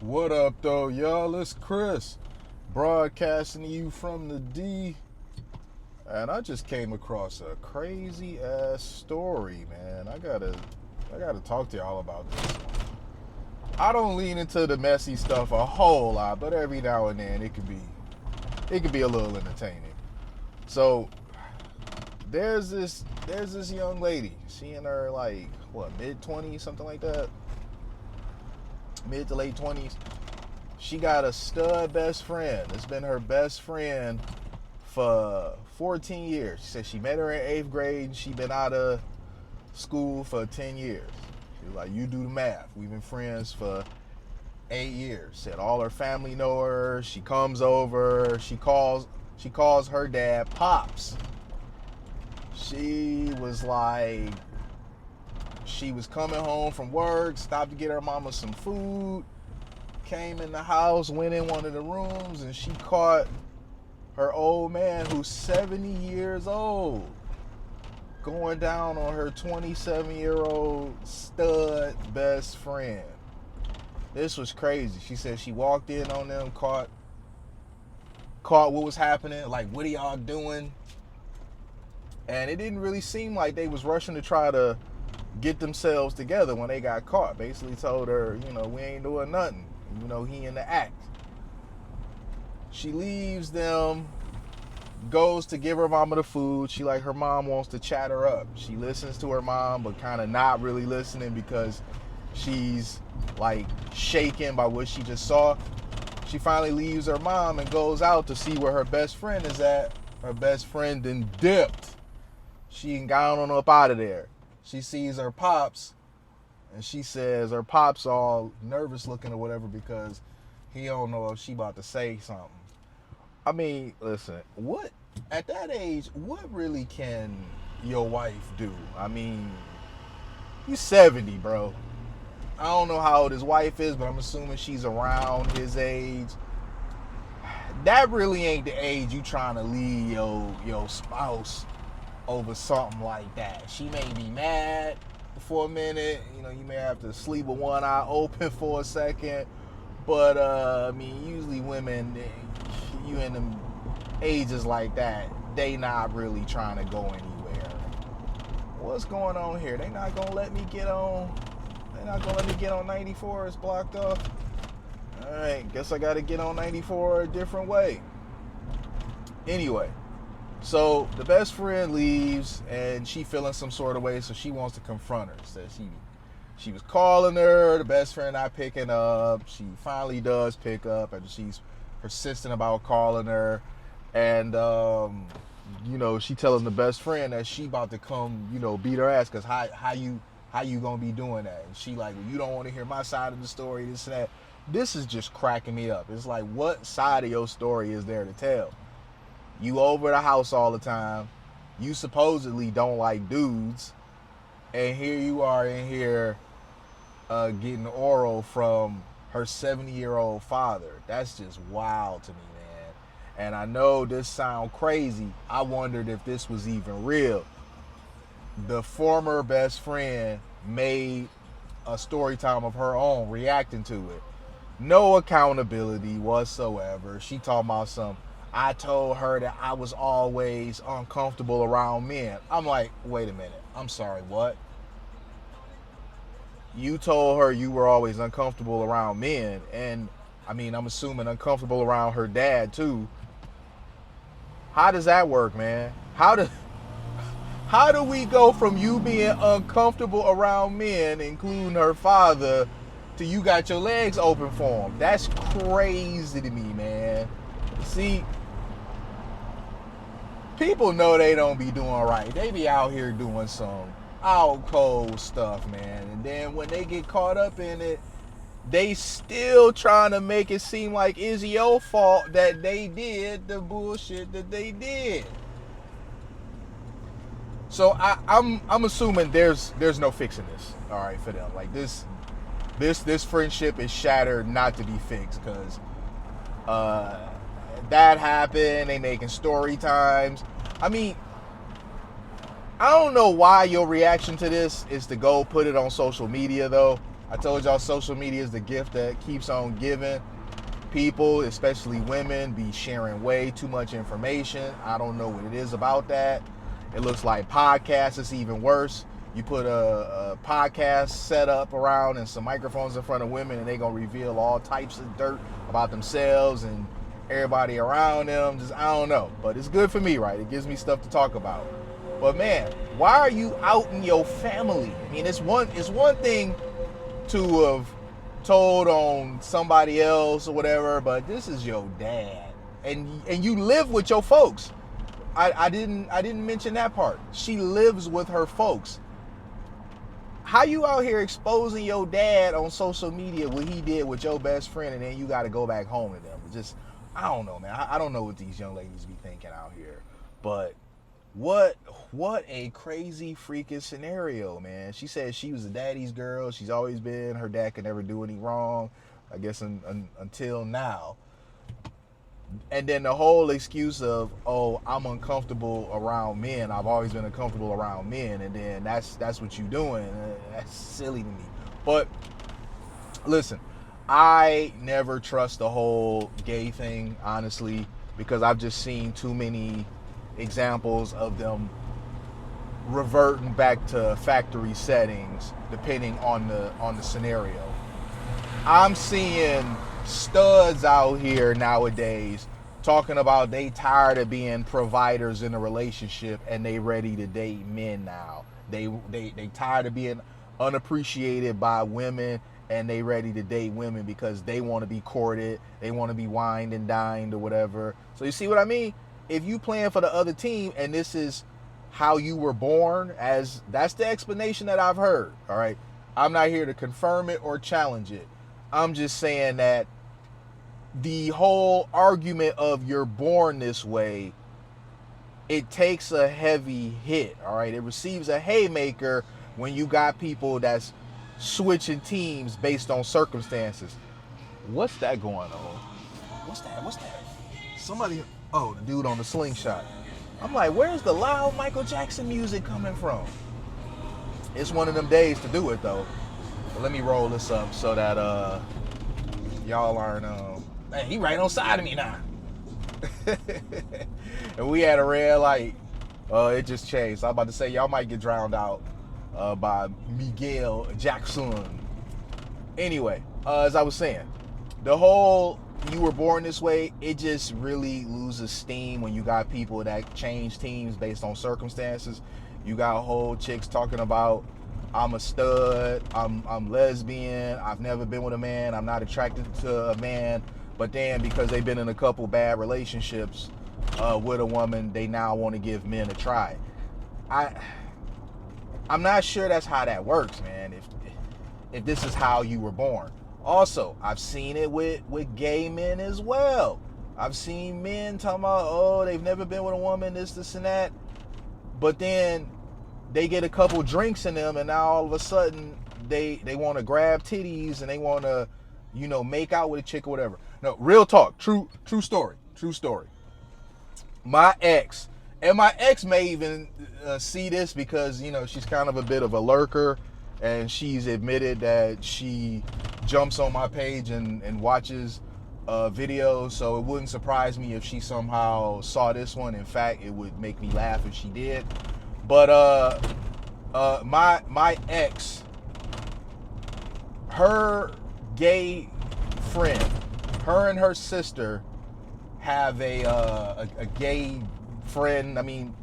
What up, though, y'all? It's Chris, broadcasting to you from the D. And I just came across a crazy ass story, man. I gotta talk to y'all about this. I don't lean into the messy stuff a whole lot, but every now and then it can be a little entertaining. So there's this young lady. She in her like what, mid-20s, something like that, mid to late 20s. She got a stud best friend. It's been her best friend for 14 years. She said she met her in 8th grade and she been out of school for 10 years. She was like, you do the math. We've been friends for 8 years. Said all her family know her. She comes over. She calls her dad Pops. She was like, she was coming home from work, stopped to get her mama some food, came in the house, went in one of the rooms, and she caught her old man, who's 70 years old, going down on her 27-year-old stud best friend. This was crazy. She said she walked in on them, caught what was happening, like, what are y'all doing? And it didn't really seem like they was rushing to try to get themselves together when they got caught. Basically told her, we ain't doing nothing. He in the act. She leaves them, goes to give her mama the food. Her mom wants to chat her up. She listens to her mom, but kind of not really listening because she's like shaken by what she just saw. She finally leaves her mom and goes out to see where her best friend is at. Her best friend then dipped. She ain't gone on up out of there. She sees her pops, and she says her pops all nervous looking or whatever because he don't know if she about to say something. I mean, listen, what at that age, what really can your wife do? I mean, you 70, bro. I don't know how old his wife is, but I'm assuming she's around his age. That really ain't the age you trying to leave your spouse over something like that. She may be mad for a minute. You may have to sleep with one eye open for a second. But, usually women, you in them ages like that, they not really trying to go anywhere. What's going on here? They not going to let me get on. They not going to let me get on 94. It's blocked off. All right, guess I got to get on 94 a different way. Anyway. So the best friend leaves and she feeling some sort of way, so she wants to confront her. Says she was calling her, the best friend not picking up. She finally does pick up and she's persistent about calling her. And she telling the best friend that she about to come, beat her ass, because how you gonna be doing that? And she like, well, you don't want to hear my side of the story, this and that. This is just cracking me up. It's like, what side of your story is there to tell? You over the house all the time. You supposedly don't like dudes. And here you are in here getting oral from her 70-year-old father. That's just wild to me, man. And I know this sounds crazy. I wondered if this was even real. The former best friend made a story time of her own reacting to it. No accountability whatsoever. She talking about some, I told her that I was always uncomfortable around men. I'm like, wait a minute. I'm sorry, what? You told her you were always uncomfortable around men, and I'm assuming uncomfortable around her dad too. How does that work, man? How do we go from you being uncomfortable around men, including her father, to you got your legs open for him? That's crazy to me, man. See, people know they don't be doing right. They be out here doing some out cold stuff, man. And then when they get caught up in it, they still trying to make it seem like it's your fault that they did the bullshit that they did. So I'm assuming there's no fixing this, all right, for them. Like this friendship is shattered, not to be fixed, because that happened. They making story times. I don't know why your reaction to this is to go put it on social media, though. I told y'all social media is the gift that keeps on giving. People, especially women, be sharing way too much information. I don't know what it is about that. It looks like podcasts is even worse. You put a podcast setup around and some microphones in front of women, and they gonna reveal all types of dirt about themselves and everybody around them. Just, I don't know, but it's good for me, right? It gives me stuff to talk about. But man, why are you outing your family? I mean, it's one thing to have told on somebody else or whatever, but this is your dad, and you live with your folks. I didn't mention that part. She lives with her folks. How you out here exposing your dad on social media, what he did with your best friend, and then you got to go back home to them? Just, I don't know, man. I don't know what these young ladies be thinking out here, but what a crazy freaking scenario, man. She said she was a daddy's girl. She's always been. Her dad could never do any wrong, I guess, until now. And then the whole excuse of, oh, I'm uncomfortable around men. I've always been uncomfortable around men, and then that's what you're doing. That's silly to me. But listen, I never trust the whole gay thing, honestly, because I've just seen too many examples of them reverting back to factory settings depending on the scenario. I'm seeing studs out here nowadays talking about they tired of being providers in a relationship and they ready to date men now. They tired of being unappreciated by women and they ready to date women because they want to be courted, they want to be wined and dined or whatever. So you see what I mean? If you playing for the other team and this is how you were born, as that's the explanation that I've heard, all right? I'm not here to confirm it or challenge it. I'm just saying that the whole argument of you're born this way, it takes a heavy hit, all right? It receives a haymaker when you got people that's switching teams based on circumstances. What's that going on? What's that? Somebody, oh, the dude on the slingshot. I'm like, where's the loud Michael Jackson music coming from? It's one of them days to do it, though. But let me roll this up so that y'all aren't, hey, he right on side of me now. And we had a red light. It just changed. I'm about to say, y'all might get drowned out by Miguel Jackson. Anyway, as I was saying, the whole you were born this way, it just really loses steam when you got people that change teams based on circumstances. You got whole chicks talking about, I'm a stud, I'm lesbian, I've never been with a man, I'm not attracted to a man, but then because they've been in a couple bad relationships with a woman, they now want to give men a try. I'm not sure that's how that works, man, if this is how you were born. Also, I've seen it with gay men as well. I've seen men talking about, oh, they've never been with a woman, this, and that. But then they get a couple drinks in them, and now all of a sudden they want to grab titties and they want to, make out with a chick or whatever. No, real talk, true story. My ex may even see this because, she's kind of a bit of a lurker, and she's admitted that she jumps on my page and watches videos, so it wouldn't surprise me if she somehow saw this one. In fact, it would make me laugh if she did. But my ex, her gay friend, her and her sister have a gay friend. I mean,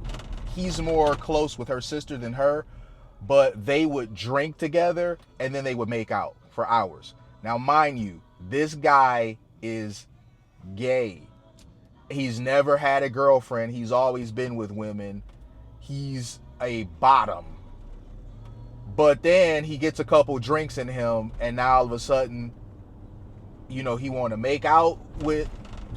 he's more close with her sister than her, but they would drink together and then they would make out for hours. Now, mind you, this guy is gay. He's never had a girlfriend. He's always been with women. He's a bottom. But then he gets a couple drinks in him, and now all of a sudden, he want to make out with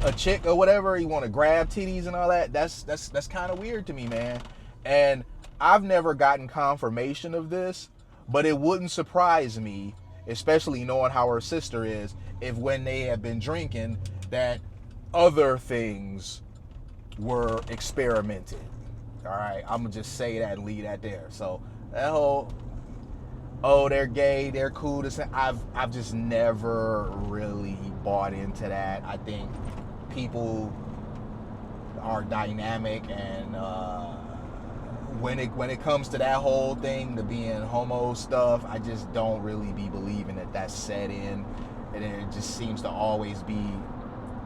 a chick or whatever. He want to grab titties and all that. That's kind of weird to me, man. And I've never gotten confirmation of this, but it wouldn't surprise me, especially knowing how her sister is, if when they have been drinking that other things were experimented. All right, I'm gonna just say that and leave that there. So that whole, oh, they're gay, they're cool. I've just never really bought into that. I think people are dynamic, and when it comes to that whole thing, the being homo stuff, I just don't really be believing that that's set in, and it just seems to always be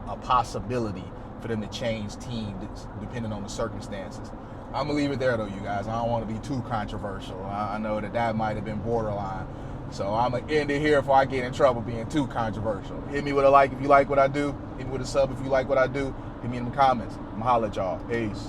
a possibility for them to change teams depending on the circumstances. I'm gonna leave it there though, you guys. I don't want to be too controversial. I know that might have been borderline, so I'm gonna end it here before I get in trouble being too controversial. Hit me with a like if you like what I do. Hit me with a sub if you like what I do. Hit me in the comments. I'm gonna holler at y'all. Peace.